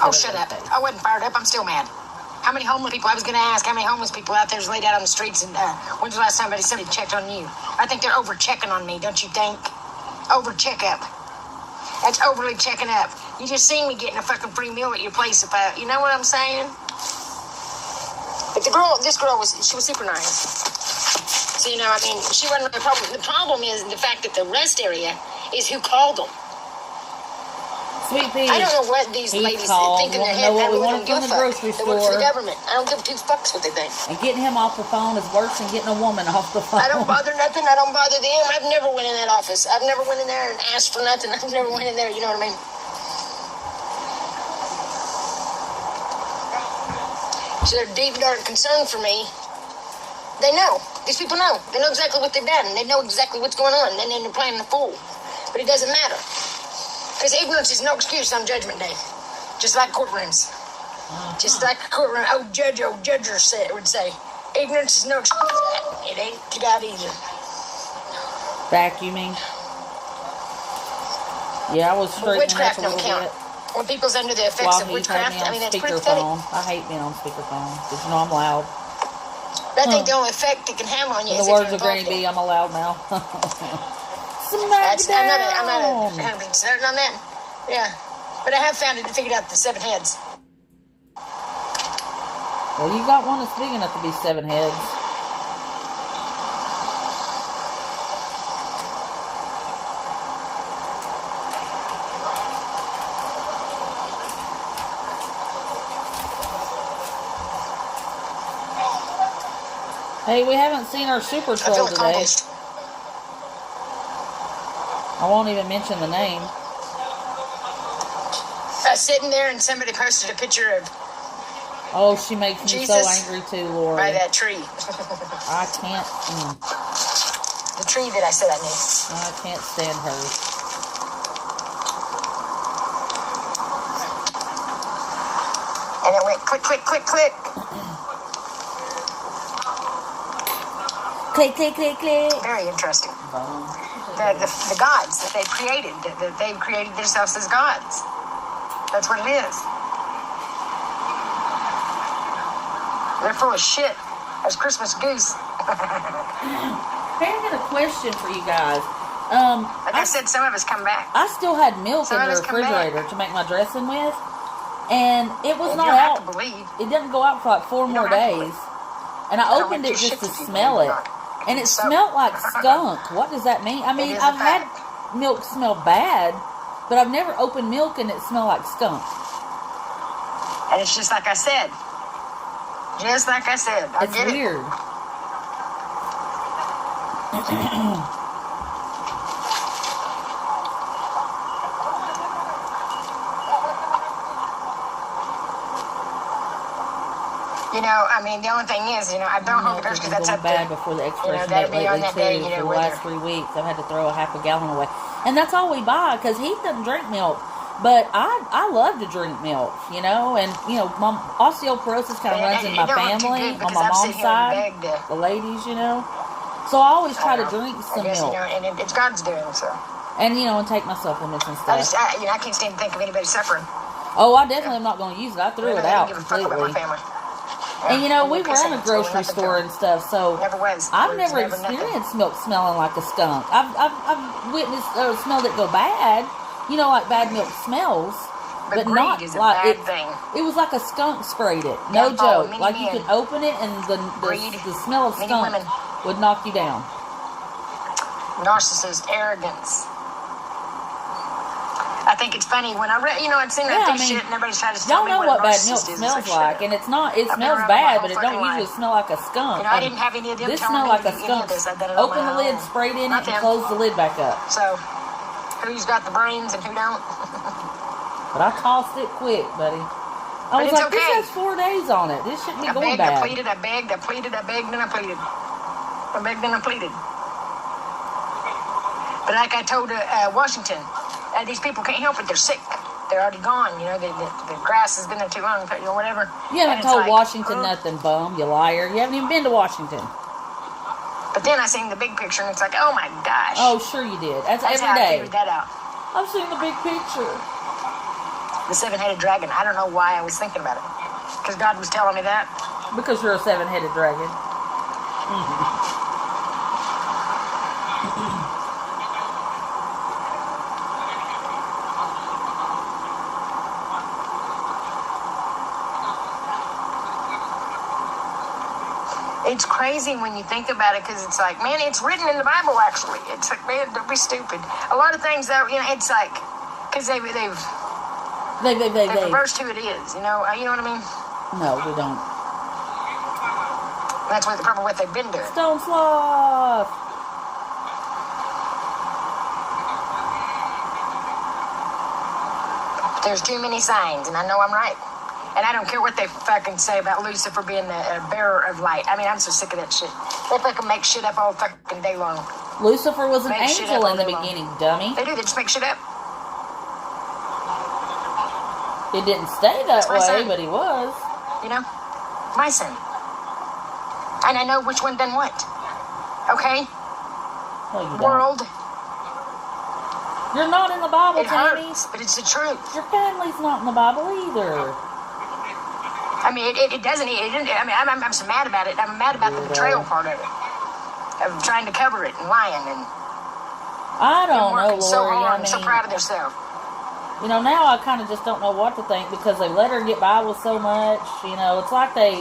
Oh, shut up. I wasn't fired up. I'm still mad. How many homeless people? I was going to ask how many homeless people out there's laid out on the streets, and when's the last time somebody checked on you? I think they're over-checking on me, don't you think? Over-check-up. That's overly checking up. You just seen me getting a fucking free meal at your place if you know what I'm saying? But this girl was super nice. So, you know, I mean, she wasn't really a problem. The problem is the fact that the rest area is who called them. Sweet pea. I don't know what these ladies think in their head. What we don't wanted give from a the fuck. grocery They store. work for the government. I don't give two fucks what they think. And getting him off the phone is worse than getting a woman off the phone. I don't bother nothing. I don't bother them. I've never went in that office. I've never went in there and asked for nothing. I've never went in there. You know what I mean? So they're deep, dark concern for me. They know. These people know. They know exactly what they've done. And they know exactly what's going on. And then they're playing the fool. But it doesn't matter. Because ignorance is no excuse on Judgment Day. Just like courtrooms. Just like a courtroom. Old judger would say, ignorance is no excuse. It ain't to God either. Vacuuming. Yeah, I was straightening witchcraft up a little don't count. bit. When people's under the effects While of he's had witchcraft, me on I mean, that's pretty pathetic. speakerphone. I hate being on speakerphone because you know I'm loud. But I think the only effect it can have on you In is the if words you're of Granny involved B, in it. I'm a loud mouth. I'm not 100% certain on that. Yeah. But I have figured out the 7 heads. Well, you got one that's big enough to be 7 heads. Hey, we haven't seen our super troll today. Accomplished. I won't even mention the name. Sitting there and somebody posted a picture of Oh, she makes me Jesus so angry too, Lori. by that tree. I can't. The tree that I said I knew. I can't stand her. And it went click, click, click, click. Click, click, click, click. Very interesting. The gods that they've created, that they've created themselves as gods. That's what it is. They're full of shit. As Christmas goose. Hey, I got a question for you guys. Like I said, some of us come back. I still had milk Some in of the us come refrigerator to make my dressing with, and it was You not don't have out. to believe. It didn't go out for like 4 You more don't have to days, believe. and I don't opened do it just shit to to people smell if it, you're not. and it So- smelled like skunk. What does that mean? I mean, is a I've had fact. milk smell bad, but I've never opened milk and it smelled like skunk. And it's just like I said. Just like I said. I It's get it. weird. You know, I mean, the only thing is, you know, I don't hold the Milk ghost has because been that's going up bad to, before the you know, expiration that'll date be on lately that day, too. you For know, the last whether 3 weeks, I've had to throw a half a gallon away, and that's all we buy because he doesn't drink milk. But I love to drink milk, you know, and you know, my osteoporosis kind of runs in my family on my mom's side, the ladies, you know. So I always try to drink some I guess, milk, you know, and it's God's doing, so. and you know, and take my supplements and I stuff. you know, I can't stand to think of anybody suffering. Oh, I definitely am not going to use it. I threw it I out don't give a fuck about my completely. family. And you know, we I'm were in a pissing, grocery so store nothing and stuff, so Never was. I've There's never nothing. experienced milk smelling like a skunk. I've witnessed smelled it go bad, you know, like bad milk smells, but greed not is a like bad it. thing. It was like a skunk sprayed it. No Downfall of joke. many Like you men. could open it and Greed, the smell of many skunk women. would knock you down. Narcissist, arrogance. I think it's funny when I read, I'd seen that shit and everybody's trying to tell y'all me know what what bad milk narcissist is. smells like, and it's not. It smells bad, but it don't usually smell like a skunk. I didn't have any of them. This telling smells like me a skunk. this. I did it Open on the my lid, own. spray it in Not it, and them. close the lid back up. So, who's got the brains and who don't? But I tossed it quick, buddy. I was like, this has 4 days on it. This shouldn't be going bad. I pleaded, I begged, I pleaded, I begged, and I pleaded. I begged and I pleaded. But like I told Washington, these people can't help it. They're sick. They're already gone. The grass has been there too long, whatever. You haven't told Washington nothing, bum. You liar. You haven't even been to Washington. But then I seen the big picture, and it's like, oh my gosh. Oh, sure you did. That's every how day. I figured that out. I've seen the big picture. The seven-headed dragon. I don't know why I was thinking about it. Because God was telling me that. Because you're a seven-headed dragon. It's crazy when you think about it, because it's like, man, it's written in the Bible, actually. It's like, man, don't be stupid. A lot of things, though, it's like, because they've reversed who it is, you know what I mean? No, we don't. That's what probably what they've been doing. Stone Sloth. There's too many signs, and I know I'm right. And I don't care what they fucking say about Lucifer being the bearer of light. I mean, I'm so sick of that shit. They fucking make shit up all fucking day long. Lucifer was an angel in the beginning, dummy. They do. They just make shit up. It didn't stay that way, but he was. My son. And I know which one done what. Okay? No, you World. don't. You're not in the Bible, Tammy. Hurts, but it's the truth. Your family's not in the Bible either. I mean, it doesn't. I mean, I'm so mad about it. I'm mad about the betrayal part of it. Of trying to cover it and lying and. I don't know, Lori. So hard, so proud of themselves. Now I kind of just don't know what to think, because they let her get by with so much. It's like they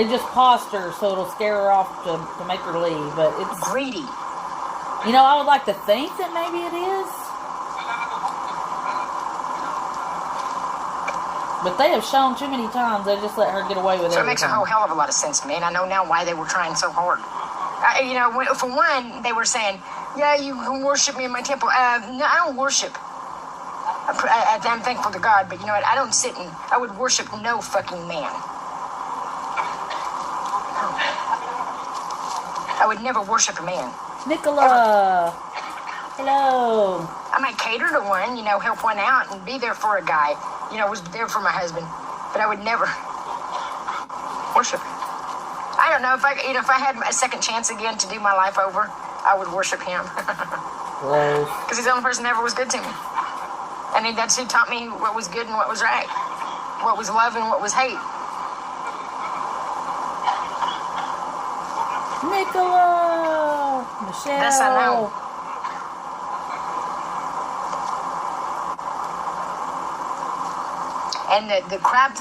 just paused her so it'll scare her off to make her leave. But it's greedy. I would like to think that maybe it is. But they have shown too many times they just let her get away with it. So it makes a whole hell of a lot of sense to me, and I know now why they were trying so hard. For one, they were saying, yeah, you can worship me in my temple. No, I don't worship. I'm thankful to God, but you know what? I don't sit and I would worship no fucking man. I would never worship a man. Nicola. Hello. I might cater to one, help one out and be there for a guy. Was there for my husband, but I would never worship. I don't know if I had a second chance again to do my life over, I would worship him. Because he's the only person that ever was good to me. I mean, that's who taught me what was good and what was right, what was love and what was hate. Nicola, Michelle. This I know. And the crap,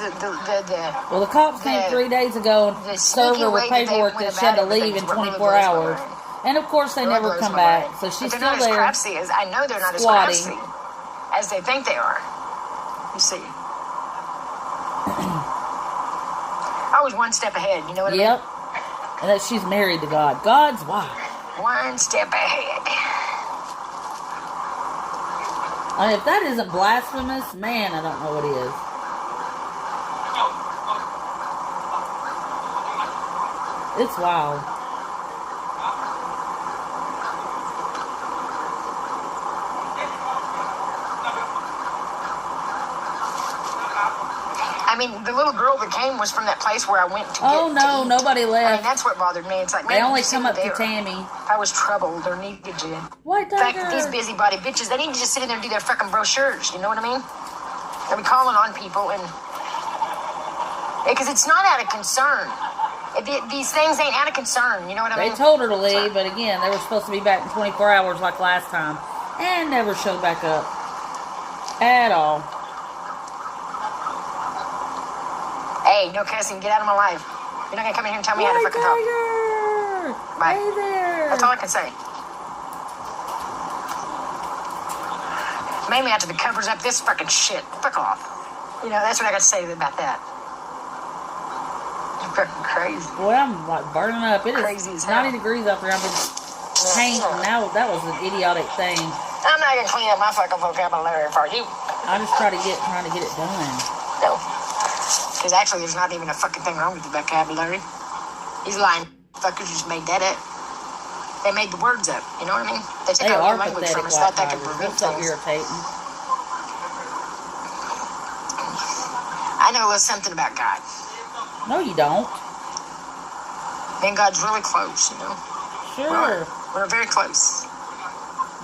well, the cops came 3 days ago and served her with paperwork that she had to leave in 24 hours. And of course, they never come back. So she's still there. Crapsy as I know they're not as crapsy as they think they are. You see, I was one step ahead. You know what I mean? Yep. And that she's married to God. God's wife. One step ahead. I mean, if that isn't blasphemous, man, I don't know what is. It's wild. I mean, the little girl that came was from that place where I went to Oh, no, nobody left. I mean, that's what bothered me. It's like, man, they only come up to Tammy. I was troubled or needed you. White tiger. In fact, these busybody bitches, they need to just sit in there and do their fucking brochures. You know what I mean? They'll be calling on people and... Because it's not out of concern. These things ain't out of concern. You know what I mean? They told her to leave, but again, they were supposed to be back in 24 hours like last time. And never showed back up. At all. Hey, no cussing. Get out of my life. You're not going to come in here and tell me how to fucking talk. Bye. Hey there. That's all I can say. Mainly after the covers up this fucking shit. Fuck off. You know, that's what I got to say about that. You're fucking crazy. Boy, I'm like burning up. It Crazy is as hell. 90 degrees up there. I've been painting. Now that was an idiotic thing. I'm not gonna clean up my fucking vocabulary for you. I just trying to get it done. No. Because actually, there's not even a fucking thing wrong with the vocabulary. These lying fuckers just made that up. They made the words up. You know what I mean? They took They out are the language pathetic from us. Thought they white could tigers. prevent It's so things. irritating. I know a little something about God. No, you don't. Me and God's really close, you know? Sure. We're very close.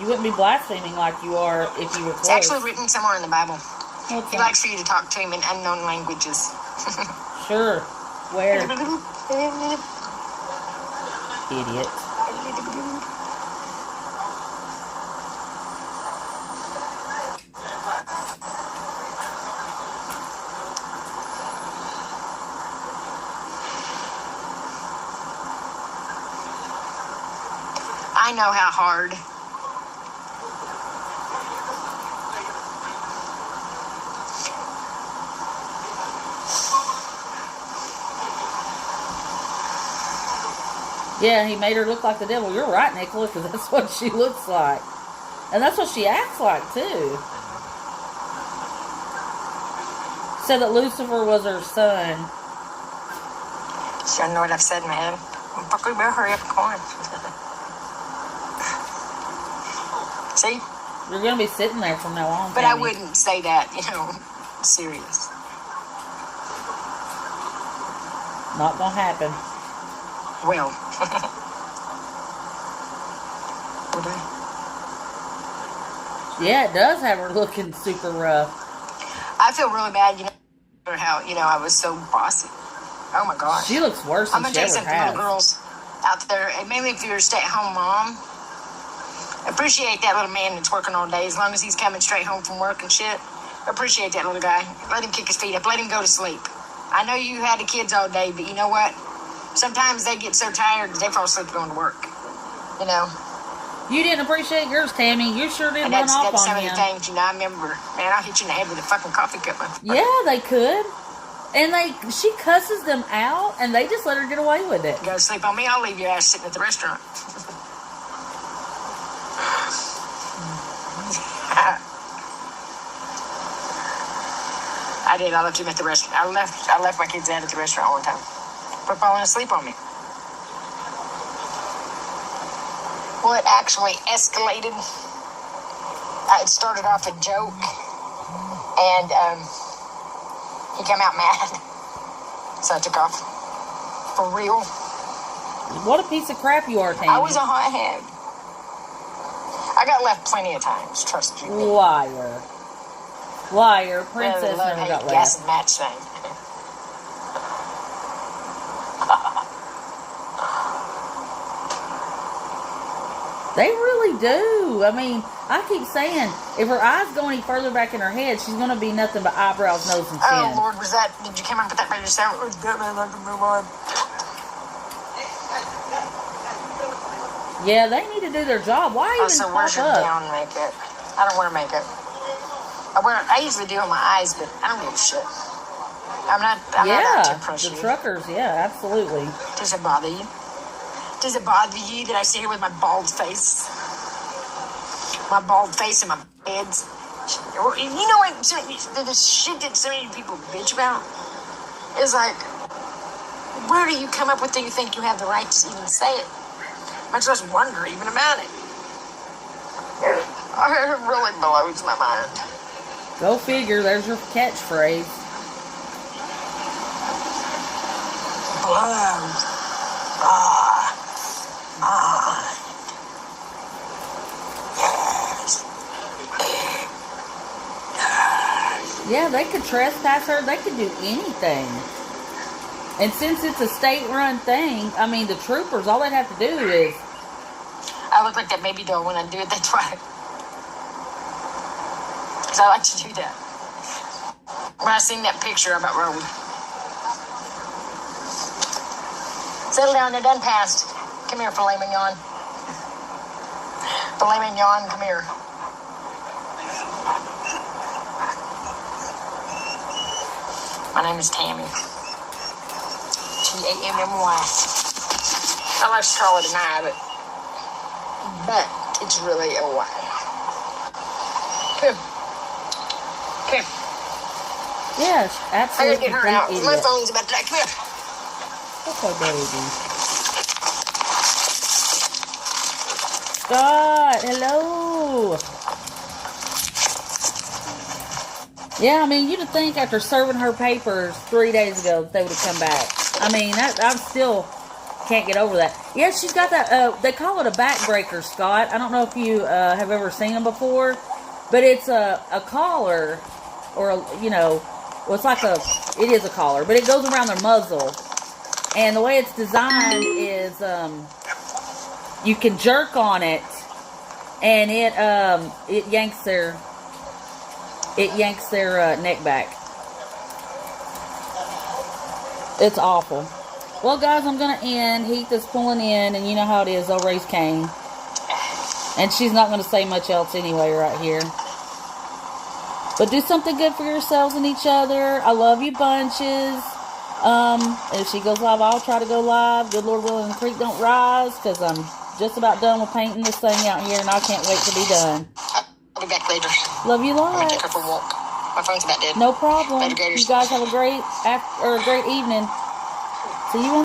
You wouldn't be blaspheming like you are if you were close. It's actually written somewhere in the Bible. What's He that? likes for you to talk to him in unknown languages. Sure. Where? Idiot. I know how hard. Yeah, he made her look like the devil. You're right, Nicola, because that's what she looks like. And that's what she acts like, too. Said that Lucifer was her son. You know what I've said in my head? Fuck, we better hurry up and climb. See? You're going to be sitting there from now on. But I Tammy. wouldn't say that, you know, serious. Not going to happen. Well. Would I? Yeah, it does have her looking super rough. I feel really bad, you know, for how, you know, I was so bossy. Oh my gosh. She looks worse I'm than going she to ever tell you something, little has. girls out there, and mainly if you're a stay-at-home mom, appreciate that little man that's working all day, as long as he's coming straight home from work and shit. Appreciate that little guy. Let him kick his feet up. Let him go to sleep. I know you had the kids all day, but you know what? Sometimes they get so tired that they fall asleep going to work. You know? You didn't appreciate yours, Tammy. You sure didn't And run that's off some on of the him. things, you know, I remember. Man, I'll hit you in the head with a fucking coffee cup. Yeah, they could. And she cusses them out, and they just let her get away with it. You go to sleep on me, I'll leave your ass sitting at the restaurant. I did. I left him at the restaurant. I left my kids at the restaurant one time for falling asleep on me. Well, it actually escalated. It started off a joke, and he came out mad, so I took off. For real. What a piece of crap you are, Tammy. I was a hothead. I got left plenty of times. Trust you. Liar. Liar. Princess never got gas left. and match thing. They really do. I mean, I keep saying, if her eyes go any further back in her head, she's going to be nothing but eyebrows, nose, and chin. Oh, Lord, did you come up with that by yourself? Or did that man like to move on? Yeah, they need to do their job. Why even So pop where's your up? down makeup? I don't wear makeup. I usually do on my eyes, but I don't give a shit. I'm not out to impress the you. truckers, yeah, absolutely. Does it bother you? Does it bother you that I sit here with my bald face? My bald face and my heads? You know what? The shit that so many people bitch about is like, where do you come up with that you think you have the right to even say it? Much less wonder even about it. It really blows my mind. Go figure, there's your catchphrase. Blows. Yeah, they could trespass her. They could do anything. And since it's a state-run thing, I mean, the troopers, all they'd have to do is... I look like that baby doll when I do it. That's why. Because I like to do that. When I seen that picture, I'm at road. Settle down, they're done passed. Come here, filet mignon. Filet mignon, come here. name is Tammy. Tammy. I like to call it an I, but it's really a Y. Come. Yes, absolutely. I gotta get her out. My phone's about to die. Come here. Okay, baby. Scott, hello. Yeah, I mean, you'd think after serving her papers 3 days ago they would have come back. I mean, I still can't get over that. Yeah, she's got that, they call it a backbreaker, Scott. I don't know if you have ever seen them before, but it's a collar, or, well, it's like it is a collar, but it goes around their muzzle. And the way it's designed is, you can jerk on it, and it yanks their neck back. It's awful. Well, guys, I'm going to end. Heath is pulling in, and you know how it is. They'll raise Cain. And she's not going to say much else anyway right here. But do something good for yourselves and each other. I love you bunches. If she goes live, I'll try to go live. Good Lord willing, the creek don't rise, because I'm just about done with painting this thing out here, and I can't wait to be done. I'll be back later. Love you I'm lots. gonna take her for a walk. My phone's about dead. No problem. Later, Gators. You guys have a great evening. See you in